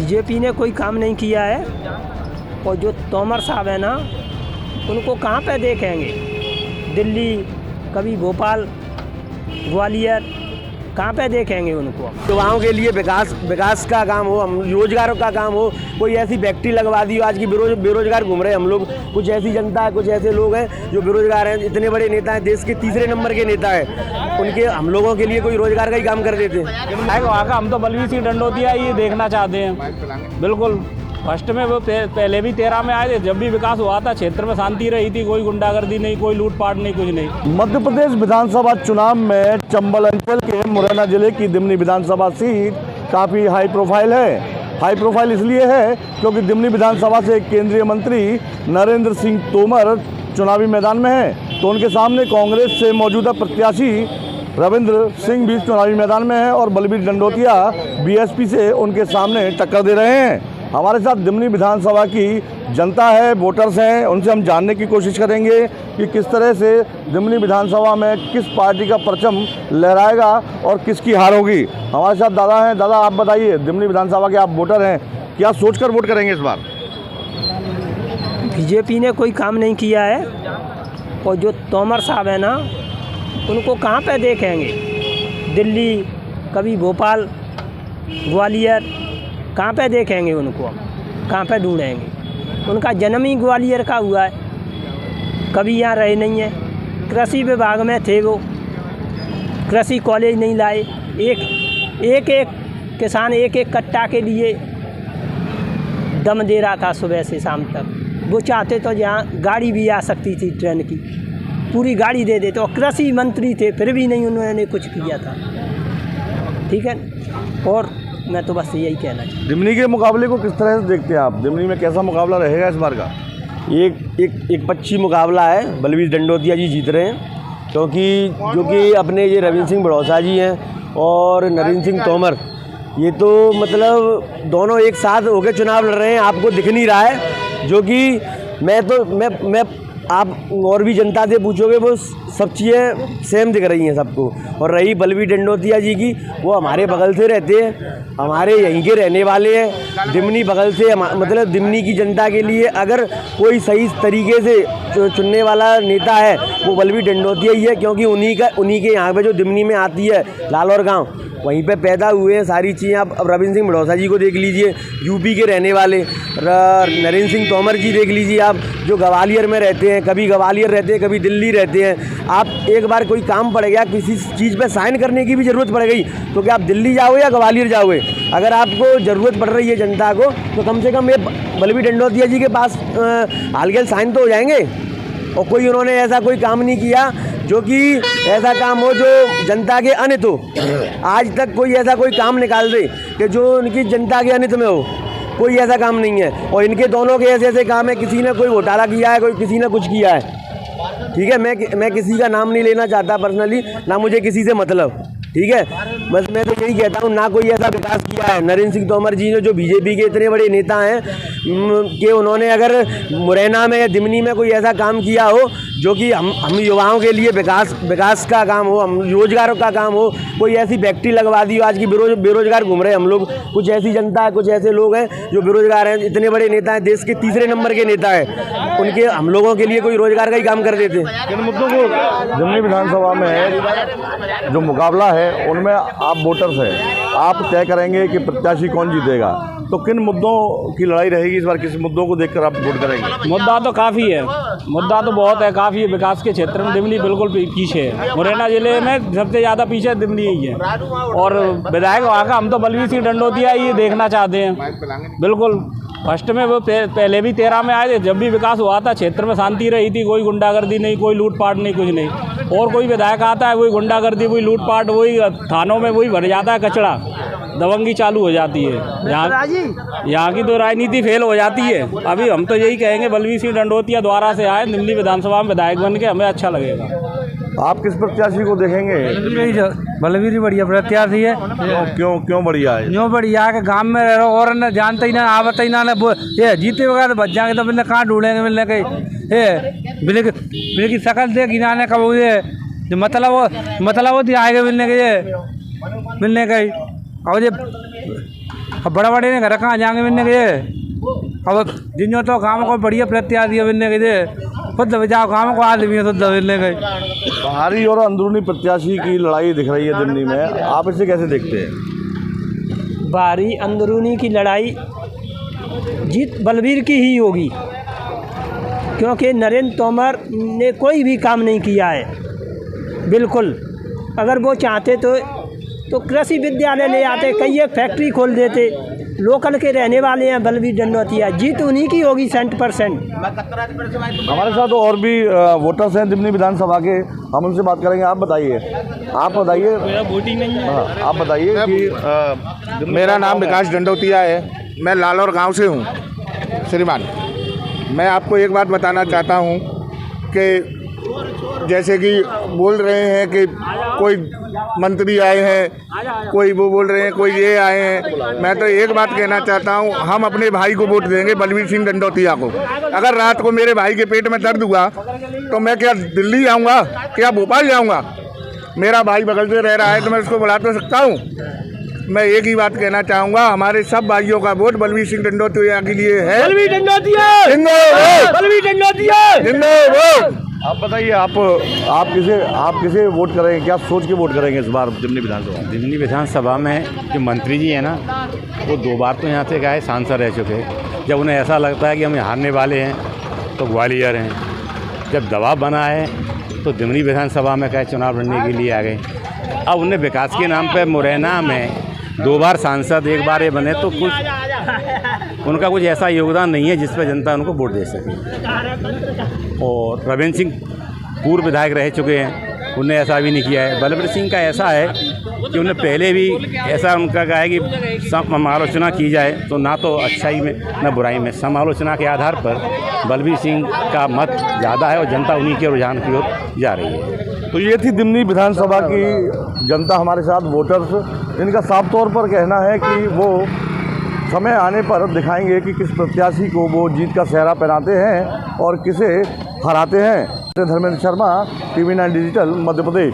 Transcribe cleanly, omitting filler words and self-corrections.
BJP ने कोई काम नहीं किया है और जो तोमर साहब है ना उनको कहाँ पे देखेंगे। दिल्ली, कभी भोपाल, ग्वालियर, कहाँ पे देखेंगे उनको। युवाओं के लिए विकास का काम हो, हम रोजगारों का काम हो, कोई ऐसी फैक्ट्री लगवा दी हो। आज की बेरोजगार घूम रहे हैं हम लोग। कुछ ऐसी जनता है, कुछ ऐसे लोग हैं जो बेरोजगार हैं। इतने बड़े नेता हैं, देश के तीसरे नंबर के नेता हैं, उनके हम लोगों के लिए कोई रोजगार का ही काम कर देते। वहाँ का हम तो बलवीर सिंह डंडोतिया ये देखना चाहते हैं। बिल्कुल फर्स्ट में वो पहले भी 13 में आए थे, जब भी विकास हुआ था क्षेत्र में शांति रही थी, कोई गुंडागर्दी नहीं, कोई लूटपाट नहीं, कुछ नहीं। मध्य प्रदेश विधानसभा चुनाव में चंबल अंचल के मुरैना जिले की दिमनी विधानसभा सीट काफ़ी हाई प्रोफाइल है। हाई प्रोफाइल इसलिए है क्योंकि दिमनी विधानसभा से केंद्रीय मंत्री नरेंद्र सिंह तोमर चुनावी मैदान में हैं, तो उनके सामने कांग्रेस से मौजूदा प्रत्याशी रविंद्र सिंह भी चुनावी मैदान में है और बलवीर डंडोतिया बीएसपी से उनके सामने टक्कर दे रहे हैं। हमारे साथ दिमनी विधानसभा की जनता है, वोटर्स हैं, उनसे हम जानने की कोशिश करेंगे कि किस तरह से दिमनी विधानसभा में किस पार्टी का परचम लहराएगा और किसकी हार होगी। हमारे साथ दादा हैं। दादा, आप बताइए, दिमनी विधानसभा के आप वोटर हैं, क्या सोचकर वोट करेंगे इस बार? बीजेपी ने कोई काम नहीं किया है और जो तोमर साहब है ना उनको कहाँ पे देखेंगे। दिल्ली, कभी भोपाल, ग्वालियर, कहाँ पे देखेंगे उनको, कहाँ पे ढूंढेंगे। उनका जन्म ही ग्वालियर का हुआ है, कभी यहाँ रहे नहीं है। कृषि विभाग में थे वो, कृषि कॉलेज नहीं लाए। एक किसान एक कट्टा के लिए दम दे रहा था सुबह से शाम तक। वो चाहते तो जहाँ गाड़ी भी आ सकती थी, ट्रेन की पूरी गाड़ी दे देते। और कृषि मंत्री थे, फिर भी नहीं उन्होंने कुछ किया था। ठीक है, और मैं तो बस यही कहना चाहता हूँ। दिमनी के मुकाबले को किस तरह से देखते हैं आप? दिमनी में कैसा मुकाबला रहेगा इस बार का? एक पक्षी मुकाबला है। बलवीर डंडोतिया जी जीत रहे हैं क्योंकि जो कि अपने ये रविंद्र सिंह बड़ौसा जी हैं और नरेंद्र सिंह तोमर, ये तो मतलब दोनों एक साथ होकर चुनाव लड़ रहे हैं। आपको दिख नहीं रहा है, जो कि मैं आप और भी जनता से पूछोगे वो सब चीज़ें सेम दिख रही हैं सबको। और रही बलवीर डंडोतिया जी की, वो हमारे बगल से रहते हैं, हमारे यहीं के रहने वाले हैं। दिमनी बगल से, मतलब दिमनी की जनता के लिए अगर कोई सही तरीके से चुनने वाला नेता है वो बलवीर डंडोतिया ही है, क्योंकि उन्हीं के यहाँ पे जो दिमनी में आती है लालौर गाँव, वहीं पे पैदा हुए हैं सारी चीज़ें। अब रविंद्र सिंह बड़ौसा जी को देख लीजिए, यूपी के रहने वाले। नरेंद्र सिंह तोमर जी देख लीजिए आप, जो ग्वालियर में रहते हैं, कभी ग्वालियर रहते हैं, कभी दिल्ली रहते हैं। आप एक बार कोई काम पड़ गया, किसी चीज़ पे साइन करने की भी ज़रूरत पड़ गई, तो क्या आप दिल्ली जाओगे या ग्वालियर जाओगे? अगर आपको ज़रूरत पड़ रही है जनता को, तो कम से कम ये बलवीर डंडोतिया जी के पास हाल साइन तो हो जाएंगे। और कोई उन्होंने ऐसा कोई काम नहीं किया जो कि ऐसा काम हो जो जनता के अनित हो। आज तक कोई ऐसा कोई काम निकाल दे कि जो उनकी जनता के अनित में हो, कोई ऐसा काम नहीं है। और इनके दोनों के ऐसे काम है, किसी ने कोई घोटाला किया है, कोई किसी ने कुछ किया है। ठीक है, मैं किसी का नाम नहीं लेना चाहता पर्सनली, ना मुझे किसी से मतलब। ठीक है, बस मैं तो यही कहता हूँ, ना कोई ऐसा विकास किया है। नरेंद्र सिंह तोमर जी ने, जो बीजेपी के इतने बड़े नेता हैं, कि उन्होंने अगर मुरैना में या दिमनी में कोई ऐसा काम किया हो जो कि हम युवाओं के लिए विकास का काम हो, हम रोजगारों का काम हो, कोई ऐसी फैक्ट्री लगवा दी हो। आज की बेरोजगार घूम रहे हैं हम लोग। कुछ ऐसी जनता है, कुछ ऐसे लोग हैं जो बेरोजगार हैं। इतने बड़े नेता हैं, देश के तीसरे नंबर के नेता हैं, उनके हम लोगों के लिए कोई रोजगार का ही काम कर देते। किन मुद्दों को दिमनी विधानसभा में जो मुकाबला है उनमें आप वोटर्स हैं, आप तय करेंगे कि प्रत्याशी कौन जीतेगा, तो किन मुद्दों की लड़ाई रहेगी इस बार? किस मुद्दों को देखकर आप वोट करेंगे? मुद्दा तो काफ़ी है, मुद्दा तो बहुत है, काफ़ी है। विकास के क्षेत्र में दिमनी बिल्कुल पीछे है। मुरैना जिले में सबसे ज़्यादा पीछे दिमनी ही है। और विधायक वहाँ का हम तो बलवीर सिंह डंडोतिया ये देखना चाहते हैं। बिल्कुल फर्स्ट में वो पहले भी 13 में आए थे, जब भी विकास हुआ था क्षेत्र में शांति रही थी, कोई गुंडागर्दी नहीं, कोई लूटपाट नहीं, कुछ नहीं। और कोई विधायक आता है, वही गुंडागर्दी, वही लूटपाट, वही थानों में वही भर जाता है कचरा, दबंगी चालू हो जाती है। यहाँ की तो राजनीति फेल हो जाती है। अभी हम तो यही कहेंगे, बलवीर सिंह डंडोतिया द्वारा से आए दिमनी विधानसभा में विधायक बन के, हमें अच्छा लगेगा। आप किस प्रत्याशी को देखेंगे? बलवीर ही बढ़िया प्रत्याशी है। क्यों बढ़िया है? क्यों बढ़िया है कि गांव में रह रहे हो और न जानते ही ना, आवते ही ना, ये जीते वगैरह तो बच जाएंगे, तो मिलने कहाँ ढूंढेंगे? मिलने कहीं ये बिल की शकल देख गिनाने का वो ये मतलब वो आएगा मिलने के, ये मिलने का ही। और ये अब बड़े बड़े ने घर कहाँ जाएंगे मिलने के, अब जिन तो गाँव को बढ़िया प्रत्याशी है मिलने के, खुद बचाओ गाँव को आदमी है खुद मिलने के। बाहरी और अंदरूनी प्रत्याशी की लड़ाई दिख रही है दिमनी में, आप इसे कैसे देखते हैं? बाहरी अंदरूनी की लड़ाई जीत बलबीर की ही होगी, क्योंकि नरेंद्र तोमर ने कोई भी काम नहीं किया है। बिल्कुल अगर वो चाहते तो कृषि विद्यालय ले आते, कई एक फैक्ट्री खोल देते। लोकल के रहने वाले हैं बलबीर डंडौतिया, जीत उन्हीं की होगी 100%। हमारे साथ और भी वोटर्स हैं दिमनी विधानसभा के, हम उनसे बात करेंगे। आप बताइए मेरा वोटिंग नहीं है। हाँ, आप बताइए कि मेरा नाम विकास डंडौतिया है, मैं लालौर गांव से हूं। श्रीमान, मैं आपको एक बात बताना चाहता हूं कि जैसे कि बोल रहे हैं कि कोई मंत्री आए हैं, कोई वो बोल रहे हैं कोई ये आए हैं। मैं तो एक बात कहना चाहता हूं, हम अपने भाई को वोट देंगे, बलबीर सिंह डंडौतिया को। अगर रात को मेरे भाई के पेट में दर्द हुआ तो मैं क्या दिल्ली जाऊंगा, क्या भोपाल जाऊंगा? मेरा भाई बगल से रह रहा है तो मैं उसको बुला तो सकता हूँ। मैं एक ही बात कहना चाहूँगा, हमारे सब भाइयों का वोट बलबीर सिंह डंडौतिया के लिए है। बलबीर डंडौतिया, बलबीर डंडौतिया। आप बताइए, आप किसे वोट करेंगे, क्या सोच के वोट करेंगे इस बार दिमनी विधानसभा? दिमनी विधानसभा में जो मंत्री जी हैं ना, वो 2 बार तो यहाँ से गए सांसद रह चुके हैं। जब उन्हें ऐसा लगता है कि हम हारने वाले हैं तो ग्वालियर हैं, जब दबाव बना है तो दिमनी विधानसभा में कहे चुनाव लड़ने के लिए आ गए। अब उन्हें विकास के नाम पे मुरैना में 2 बार सांसद, 1 बार ये बने, तो कुछ उनका कुछ ऐसा योगदान नहीं है जिस पर जनता उनको वोट दे सके। और रविंद्र सिंह पूर्व विधायक रह चुके हैं, उन्हें ऐसा भी नहीं किया है। बलबीर सिंह का ऐसा है कि उन्हें पहले भी ऐसा उनका कहा है कि समालोचना की जाए तो ना तो अच्छाई में ना बुराई में, समालोचना के आधार पर बलबीर सिंह का मत ज़्यादा है और जनता उन्हीं के रुझान की ओर जा रही है। तो ये थी दिमनी विधानसभा की जनता, हमारे साथ वोटर्स। इनका साफ तौर पर कहना है कि वो समय आने पर दिखाएंगे कि किस प्रत्याशी को वो जीत का सेहरा पहनाते हैं और किसे हराते हैं। Dharmendra Sharma, TV9 digital, Madhya Pradesh.